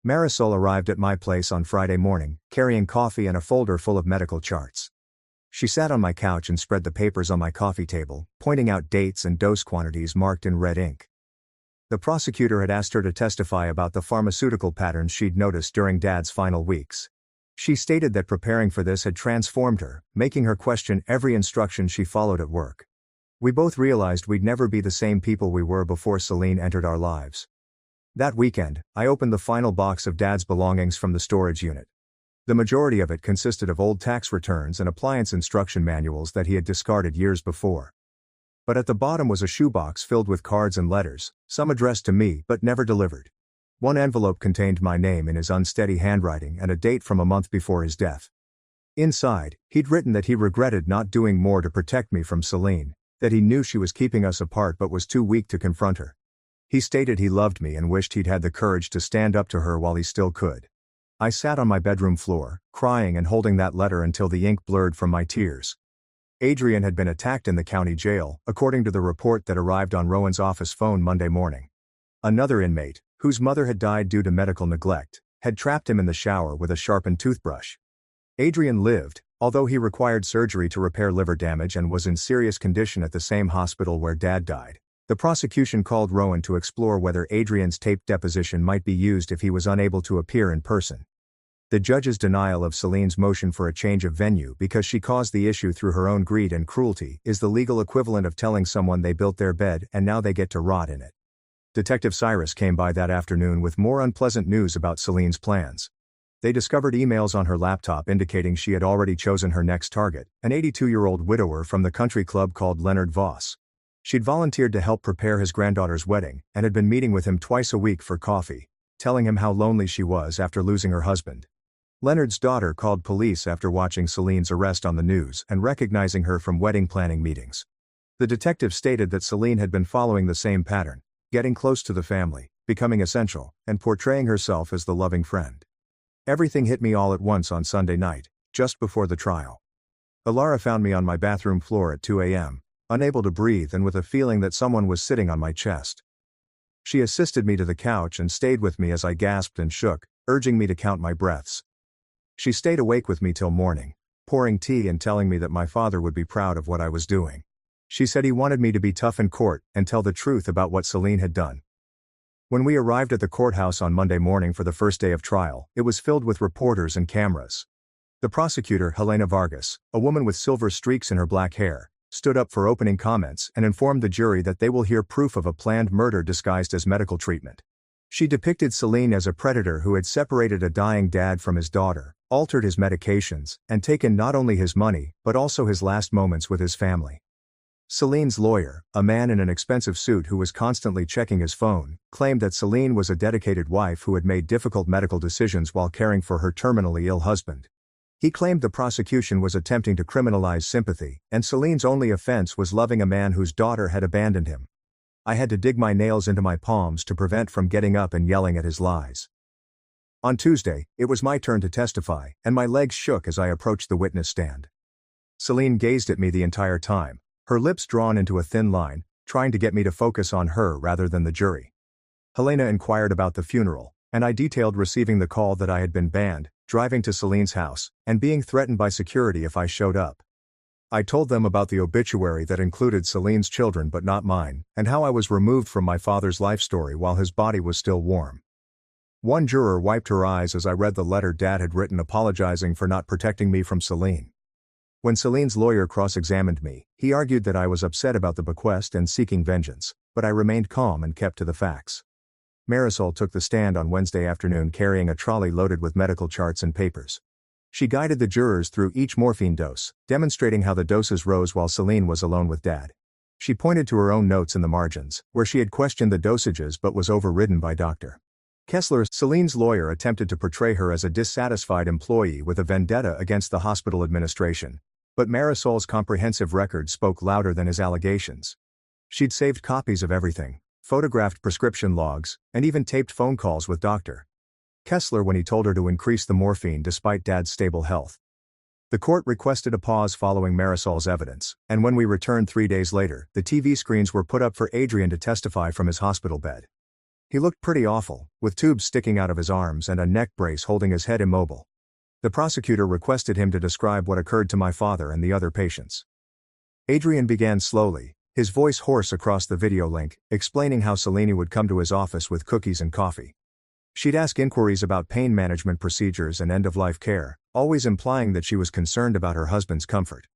Marisol arrived at my place on Friday morning, carrying coffee and a folder full of medical charts. She sat on my couch and spread the papers on my coffee table, pointing out dates and dose quantities marked in red ink. The prosecutor had asked her to testify about the pharmaceutical patterns she'd noticed during Dad's final weeks. She stated that preparing for this had transformed her, making her question every instruction she followed at work. We both realized we'd never be the same people we were before Celine entered our lives. That weekend, I opened the final box of Dad's belongings from the storage unit. The majority of it consisted of old tax returns and appliance instruction manuals that he had discarded years before. But at the bottom was a shoebox filled with cards and letters, some addressed to me but never delivered. One envelope contained my name in his unsteady handwriting and a date from a month before his death. Inside, he'd written that he regretted not doing more to protect me from Celine, that he knew she was keeping us apart but was too weak to confront her. He stated he loved me and wished he'd had the courage to stand up to her while he still could. I sat on my bedroom floor, crying and holding that letter until the ink blurred from my tears. Adrian had been attacked in the county jail, according to the report that arrived on Rowan's office phone Monday morning. Another inmate, whose mother had died due to medical neglect, had trapped him in the shower with a sharpened toothbrush. Adrian lived, although he required surgery to repair liver damage and was in serious condition at the same hospital where Dad died. The prosecution called Rowan to explore whether Adrian's taped deposition might be used if he was unable to appear in person. The judge's denial of Celine's motion for a change of venue because she caused the issue through her own greed and cruelty is the legal equivalent of telling someone they built their bed and now they get to rot in it. Detective Cyrus came by that afternoon with more unpleasant news about Celine's plans. They discovered emails on her laptop indicating she had already chosen her next target, an 82-year-old widower from the country club called Leonard Voss. She'd volunteered to help prepare his granddaughter's wedding and had been meeting with him twice a week for coffee, telling him how lonely she was after losing her husband. Leonard's daughter called police after watching Celine's arrest on the news and recognizing her from wedding planning meetings. The detective stated that Celine had been following the same pattern, getting close to the family, becoming essential, and portraying herself as the loving friend. Everything hit me all at once on Sunday night, just before the trial. Alara found me on my bathroom floor at 2 a.m., unable to breathe and with a feeling that someone was sitting on my chest. She assisted me to the couch and stayed with me as I gasped and shook, urging me to count my breaths. She stayed awake with me till morning, pouring tea and telling me that my father would be proud of what I was doing. She said he wanted me to be tough in court and tell the truth about what Celine had done. When we arrived at the courthouse on Monday morning for the first day of trial, it was filled with reporters and cameras. The prosecutor, Helena Vargas, a woman with silver streaks in her black hair, stood up for opening comments and informed the jury that they will hear proof of a planned murder disguised as medical treatment. She depicted Celine as a predator who had separated a dying dad from his daughter, altered his medications, and taken not only his money, but also his last moments with his family. Celine's lawyer, a man in an expensive suit who was constantly checking his phone, claimed that Celine was a dedicated wife who had made difficult medical decisions while caring for her terminally ill husband. He claimed the prosecution was attempting to criminalize sympathy, and Celine's only offense was loving a man whose daughter had abandoned him. I had to dig my nails into my palms to prevent from getting up and yelling at his lies. On Tuesday, it was my turn to testify, and my legs shook as I approached the witness stand. Celine gazed at me the entire time, her lips drawn into a thin line, trying to get me to focus on her rather than the jury. Helena inquired about the funeral, and I detailed receiving the call that I had been banned, driving to Celine's house, and being threatened by security if I showed up. I told them about the obituary that included Celine's children but not mine, and how I was removed from my father's life story while his body was still warm. One juror wiped her eyes as I read the letter Dad had written apologizing for not protecting me from Celine. When Celine's lawyer cross-examined me, he argued that I was upset about the bequest and seeking vengeance, but I remained calm and kept to the facts. Marisol took the stand on Wednesday afternoon carrying a trolley loaded with medical charts and papers. She guided the jurors through each morphine dose, demonstrating how the doses rose while Celine was alone with Dad. She pointed to her own notes in the margins, where she had questioned the dosages but was overridden by Dr. Kessler. Celine's lawyer attempted to portray her as a dissatisfied employee with a vendetta against the hospital administration, but Marisol's comprehensive record spoke louder than his allegations. She'd saved copies of everything, photographed prescription logs, and even taped phone calls with Dr. Kessler when he told her to increase the morphine despite Dad's stable health. The court requested a pause following Marisol's evidence, and when we returned 3 days later, the TV screens were put up for Adrian to testify from his hospital bed. He looked pretty awful, with tubes sticking out of his arms and a neck brace holding his head immobile. The prosecutor requested him to describe what occurred to my father and the other patients. Adrian began slowly, His voice hoarse across the video link, explaining how Selene would come to his office with cookies and coffee. She'd ask inquiries about pain management procedures and end-of-life care, always implying that she was concerned about her husband's comfort.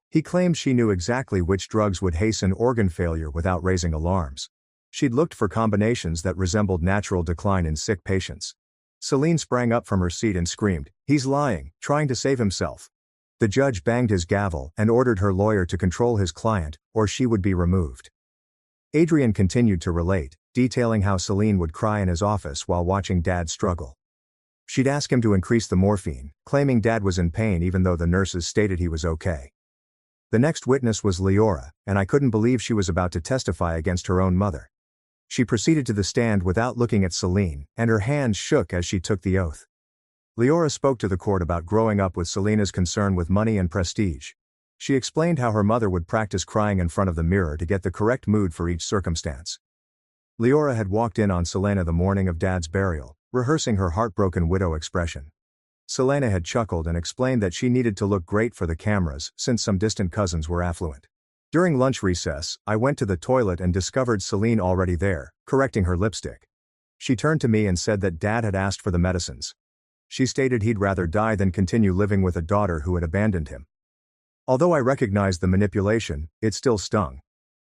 He claimed she knew exactly which drugs would hasten organ failure without raising alarms. She'd looked for combinations that resembled natural decline in sick patients. Selene sprang up from her seat and screamed, "He's lying, trying to save himself." The judge banged his gavel and ordered her lawyer to control his client, or she would be removed. Adrian continued to relate, detailing how Selene would cry in his office while watching Dad struggle. She'd ask him to increase the morphine, claiming Dad was in pain even though the nurses stated he was okay. The next witness was Leora, and I couldn't believe she was about to testify against her own mother. She proceeded to the stand without looking at Selene, and her hands shook as she took the oath. Leora spoke to the court about growing up with Selena's concern with money and prestige. She explained how her mother would practice crying in front of the mirror to get the correct mood for each circumstance. Leora had walked in on Selena the morning of Dad's burial, rehearsing her heartbroken widow expression. Selena had chuckled and explained that she needed to look great for the cameras since some distant cousins were affluent. During lunch recess, I went to the toilet and discovered Selene already there, correcting her lipstick. She turned to me and said that Dad had asked for the medicines. She stated he'd rather die than continue living with a daughter who had abandoned him. Although I recognized the manipulation, it still stung.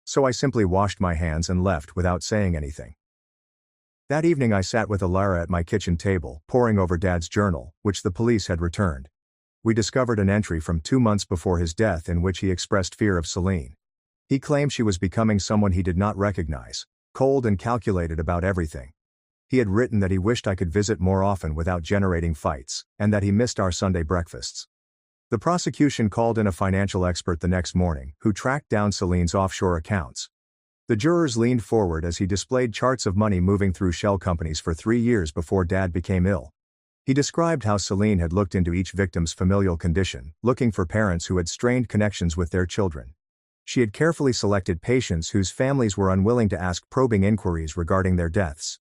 So I simply washed my hands and left without saying anything. That evening I sat with Alara at my kitchen table, poring over Dad's journal, which the police had returned. We discovered an entry from 2 months before his death in which he expressed fear of Selene. He claimed she was becoming someone he did not recognize, cold and calculated about everything. He had written that he wished I could visit more often without generating fights, and that he missed our Sunday breakfasts. The prosecution called in a financial expert the next morning, who tracked down Selene's offshore accounts. The jurors leaned forward as he displayed charts of money moving through shell companies for 3 years before Dad became ill. He described how Selene had looked into each victim's familial condition, looking for parents who had strained connections with their children. She had carefully selected patients whose families were unwilling to ask probing inquiries regarding their deaths.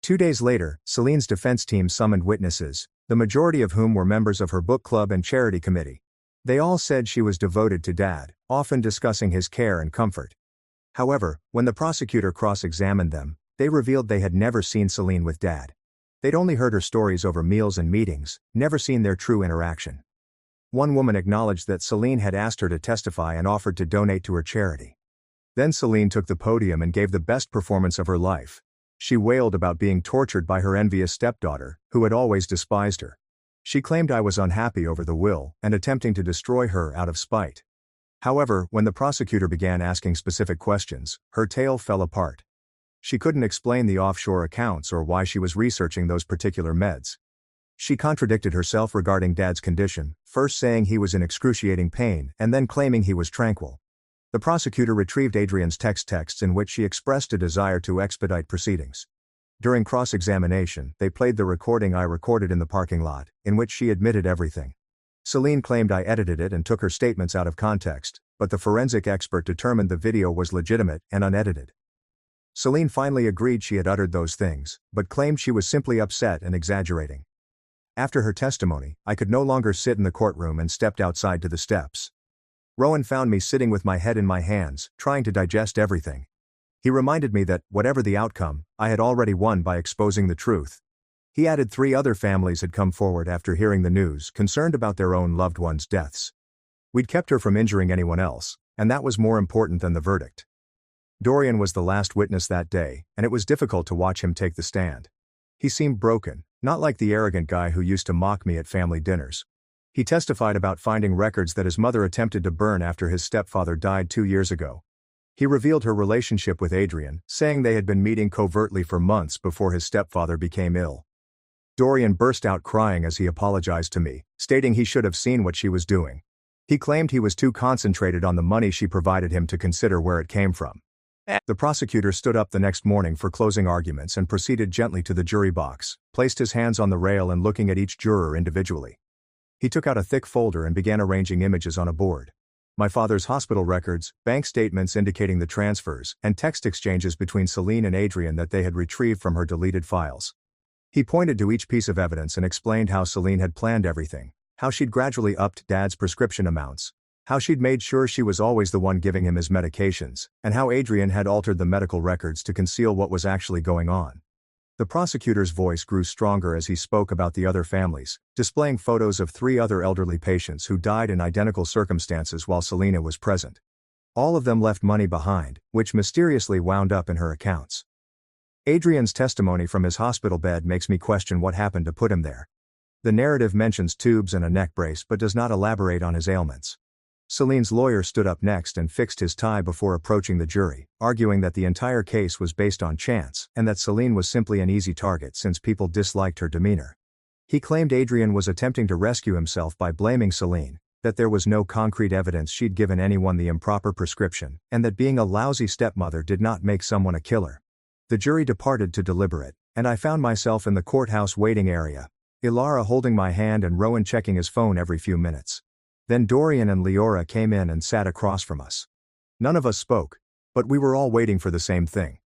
2 days later, Selene's defense team summoned witnesses, the majority of whom were members of her book club and charity committee. They all said she was devoted to Dad, often discussing his care and comfort. However, when the prosecutor cross-examined them, they revealed they had never seen Selene with Dad. They'd only heard her stories over meals and meetings, never seen their true interaction. One woman acknowledged that Selene had asked her to testify and offered to donate to her charity. Then Selene took the podium and gave the best performance of her life. She wailed about being tortured by her envious stepdaughter, who had always despised her. She claimed I was unhappy over the will and attempting to destroy her out of spite. However, when the prosecutor began asking specific questions, her tale fell apart. She couldn't explain the offshore accounts or why she was researching those particular meds. She contradicted herself regarding Dad's condition, first saying he was in excruciating pain and then claiming he was tranquil. The prosecutor retrieved Adrian's texts in which she expressed a desire to expedite proceedings. During cross-examination, they played the recording I recorded in the parking lot, in which she admitted everything. Selene claimed I edited it and took her statements out of context, but the forensic expert determined the video was legitimate and unedited. Selene finally agreed she had uttered those things, but claimed she was simply upset and exaggerating. After her testimony, I could no longer sit in the courtroom and stepped outside to the steps. Rowan found me sitting with my head in my hands, trying to digest everything. He reminded me that, whatever the outcome, I had already won by exposing the truth. He added 3 other families had come forward after hearing the news, concerned about their own loved ones' deaths. We'd kept her from injuring anyone else, and that was more important than the verdict. Dorian was the last witness that day, and it was difficult to watch him take the stand. He seemed broken, not like the arrogant guy who used to mock me at family dinners. He testified about finding records that his mother attempted to burn after his stepfather died 2 years ago. He revealed her relationship with Adrian, saying they had been meeting covertly for months before his stepfather became ill. Dorian burst out crying as he apologized to me, stating he should have seen what she was doing. He claimed he was too concentrated on the money she provided him to consider where it came from. The prosecutor stood up the next morning for closing arguments and proceeded gently to the jury box, placed his hands on the rail and looking at each juror individually. He took out a thick folder and began arranging images on a board. My father's hospital records, bank statements indicating the transfers, and text exchanges between Selene and Adrian that they had retrieved from her deleted files. He pointed to each piece of evidence and explained how Selene had planned everything, how she'd gradually upped Dad's prescription amounts, How she'd made sure she was always the one giving him his medications, and how Adrian had altered the medical records to conceal what was actually going on. The prosecutor's voice grew stronger as he spoke about the other families, displaying photos of 3 other elderly patients who died in identical circumstances while Selena was present. All of them left money behind, which mysteriously wound up in her accounts. Adrian's testimony from his hospital bed makes me question what happened to put him there. The narrative mentions tubes and a neck brace but does not elaborate on his ailments. Celine's lawyer stood up next and fixed his tie before approaching the jury, arguing that the entire case was based on chance and that Celine was simply an easy target since people disliked her demeanor. He claimed Adrian was attempting to rescue himself by blaming Celine, that there was no concrete evidence she'd given anyone the improper prescription, and that being a lousy stepmother did not make someone a killer. The jury departed to deliberate, and I found myself in the courthouse waiting area, Ilara holding my hand and Rowan checking his phone every few minutes. Then Dorian and Leora came in and sat across from us. None of us spoke, but we were all waiting for the same thing.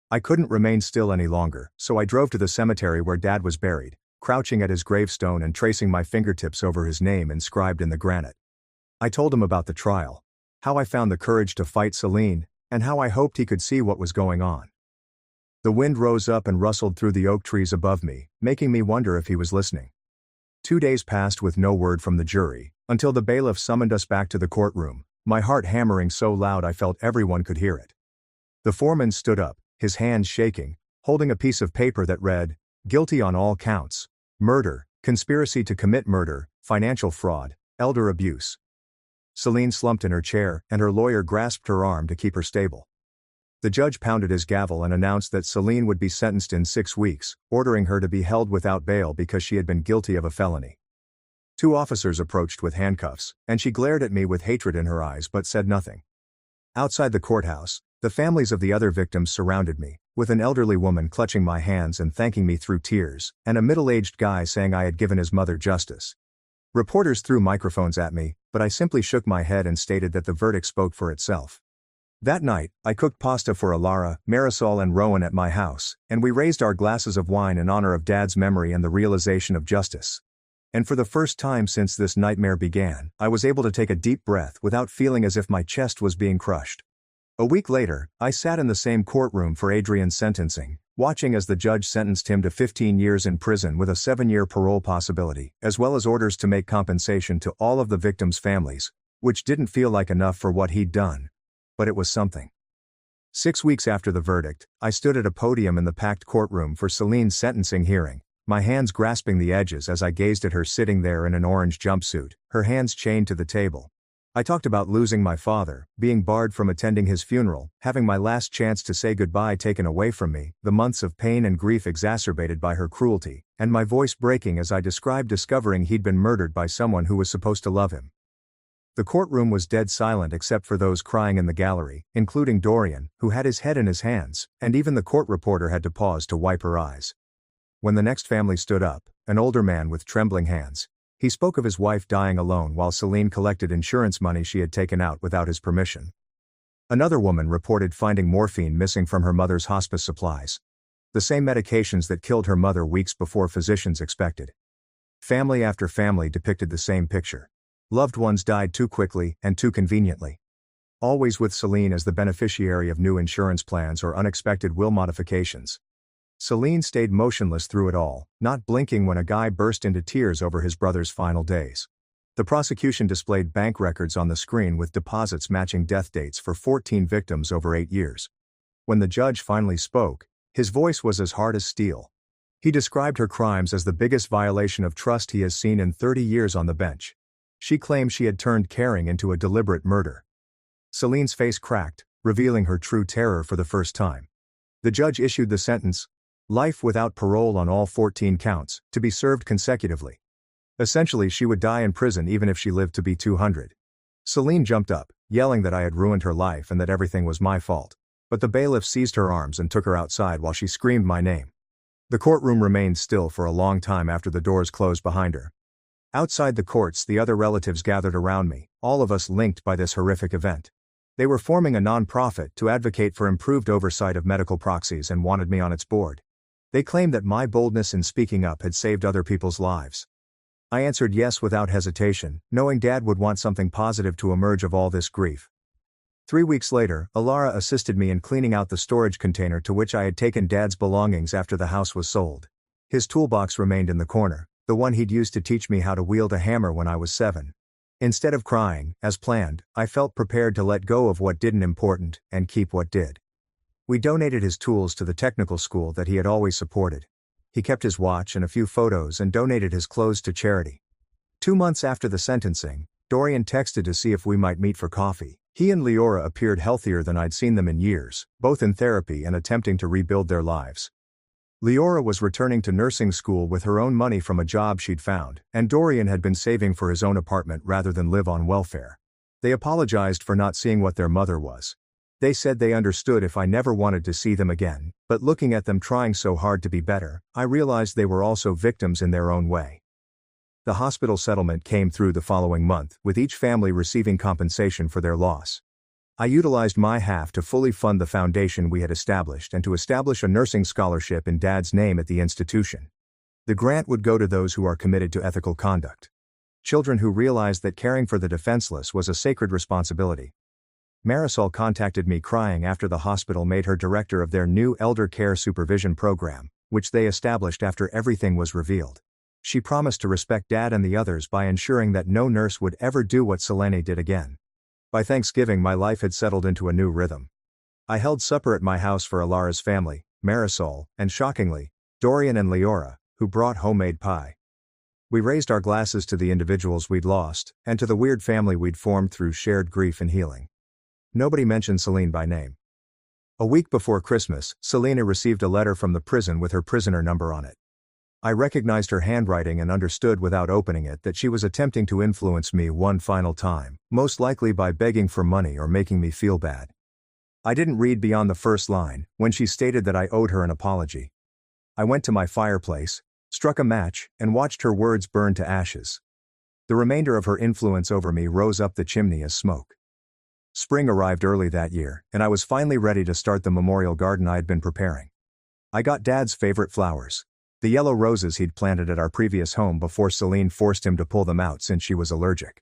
I couldn't remain still any longer, so I drove to the cemetery where Dad was buried, crouching at his gravestone and tracing my fingertips over his name inscribed in the granite. I told him about the trial, how I found the courage to fight Celine, and how I hoped he could see what was going on. The wind rose up and rustled through the oak trees above me, making me wonder if he was listening. 2 days passed with no word from the jury, until the bailiff summoned us back to the courtroom, my heart hammering so loud I felt everyone could hear it. The foreman stood up, his hands shaking, holding a piece of paper that read, "Guilty on all counts: murder, conspiracy to commit murder, financial fraud, elder abuse." Celine slumped in her chair, and her lawyer grasped her arm to keep her stable. The judge pounded his gavel and announced that Celine would be sentenced in 6 weeks, ordering her to be held without bail because she had been guilty of a felony. 2 officers approached with handcuffs, and she glared at me with hatred in her eyes but said nothing. Outside the courthouse, the families of the other victims surrounded me, with an elderly woman clutching my hands and thanking me through tears, and a middle-aged guy saying I had given his mother justice. Reporters threw microphones at me, but I simply shook my head and stated that the verdict spoke for itself. That night, I cooked pasta for Ilara, Marisol and Rowan at my house, and we raised our glasses of wine in honor of Dad's memory and the realization of justice. And for the first time since this nightmare began, I was able to take a deep breath without feeling as if my chest was being crushed. A week later, I sat in the same courtroom for Adrian's sentencing, watching as the judge sentenced him to 15 years in prison with a 7-year parole possibility, as well as orders to make compensation to all of the victims' families, which didn't feel like enough for what he'd done. But it was something. 6 weeks after the verdict, I stood at a podium in the packed courtroom for Celine's sentencing hearing, my hands grasping the edges as I gazed at her sitting there in an orange jumpsuit, her hands chained to the table. I talked about losing my father, being barred from attending his funeral, having my last chance to say goodbye taken away from me, the months of pain and grief exacerbated by her cruelty, and my voice breaking as I described discovering he'd been murdered by someone who was supposed to love him. The courtroom was dead silent except for those crying in the gallery, including Dorian, who had his head in his hands, and even the court reporter had to pause to wipe her eyes. When the next family stood up, an older man with trembling hands, he spoke of his wife dying alone while Celine collected insurance money she had taken out without his permission. Another woman reported finding morphine missing from her mother's hospice supplies. The same medications that killed her mother weeks before physicians expected. Family after family depicted the same picture. Loved ones died too quickly and too conveniently. Always with Celine as the beneficiary of new insurance plans or unexpected will modifications. Celine stayed motionless through it all, not blinking when a guy burst into tears over his brother's final days. The prosecution displayed bank records on the screen with deposits matching death dates for 14 victims over 8 years. When the judge finally spoke, his voice was as hard as steel. He described her crimes as the biggest violation of trust he has seen in 30 years on the bench. She claimed she had turned caring into a deliberate murder. Celine's face cracked, revealing her true terror for the first time. The judge issued the sentence: life without parole on all 14 counts, to be served consecutively. Essentially, she would die in prison even if she lived to be 200. Celine jumped up, yelling that I had ruined her life and that everything was my fault. But the bailiff seized her arms and took her outside while she screamed my name. The courtroom remained still for a long time after the doors closed behind her. Outside the courts, the other relatives gathered around me, all of us linked by this horrific event. They were forming a non-profit to advocate for improved oversight of medical proxies and wanted me on its board. They claimed that my boldness in speaking up had saved other people's lives. I answered yes without hesitation, knowing Dad would want something positive to emerge of all this grief. 3 weeks later, Alara assisted me in cleaning out the storage container to which I had taken Dad's belongings after the house was sold. His toolbox remained in the corner, the one he'd used to teach me how to wield a hammer when I was 7. Instead of crying, as planned, I felt prepared to let go of what didn't important, and keep what did. We donated his tools to the technical school that he had always supported. He kept his watch and a few photos and donated his clothes to charity. 2 months after the sentencing, Dorian texted to see if we might meet for coffee. He and Leora appeared healthier than I'd seen them in years, both in therapy and attempting to rebuild their lives. Leora was returning to nursing school with her own money from a job she'd found, and Dorian had been saving for his own apartment rather than live on welfare. They apologized for not seeing what their mother was. They said they understood if I never wanted to see them again, but looking at them trying so hard to be better, I realized they were also victims in their own way. The hospital settlement came through the following month, with each family receiving compensation for their loss. I utilized my half to fully fund the foundation we had established and to establish a nursing scholarship in Dad's name at the institution. The grant would go to those who are committed to ethical conduct. Children who realized that caring for the defenseless was a sacred responsibility. Marisol contacted me crying after the hospital made her director of their new elder care supervision program, which they established after everything was revealed. She promised to respect Dad and the others by ensuring that no nurse would ever do what Selene did again. By Thanksgiving, my life had settled into a new rhythm. I held supper at my house for Alara's family, Marisol, and shockingly, Dorian and Leora, who brought homemade pie. We raised our glasses to the individuals we'd lost, and to the weird family we'd formed through shared grief and healing. Nobody mentioned Celine by name. A week before Christmas, Selena received a letter from the prison with her prisoner number on it. I recognized her handwriting and understood without opening it that she was attempting to influence me one final time, most likely by begging for money or making me feel bad. I didn't read beyond the first line, when she stated that I owed her an apology. I went to my fireplace, struck a match, and watched her words burn to ashes. The remainder of her influence over me rose up the chimney as smoke. Spring arrived early that year, and I was finally ready to start the memorial garden I had been preparing. I got Dad's favorite flowers. The yellow roses he'd planted at our previous home before Celine forced him to pull them out since she was allergic.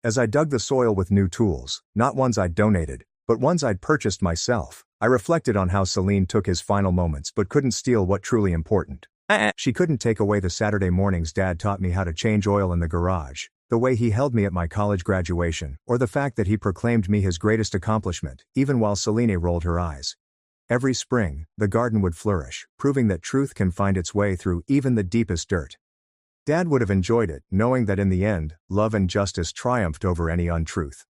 As I dug the soil with new tools, not ones I'd donated, but ones I'd purchased myself, I reflected on how Celine took his final moments but couldn't steal what truly important. She couldn't take away the Saturday mornings Dad taught me how to change oil in the garage, the way he held me at my college graduation, or the fact that he proclaimed me his greatest accomplishment, even while Celine rolled her eyes. Every spring, the garden would flourish, proving that truth can find its way through even the deepest dirt. Dad would have enjoyed it, knowing that in the end, love and justice triumphed over any untruth.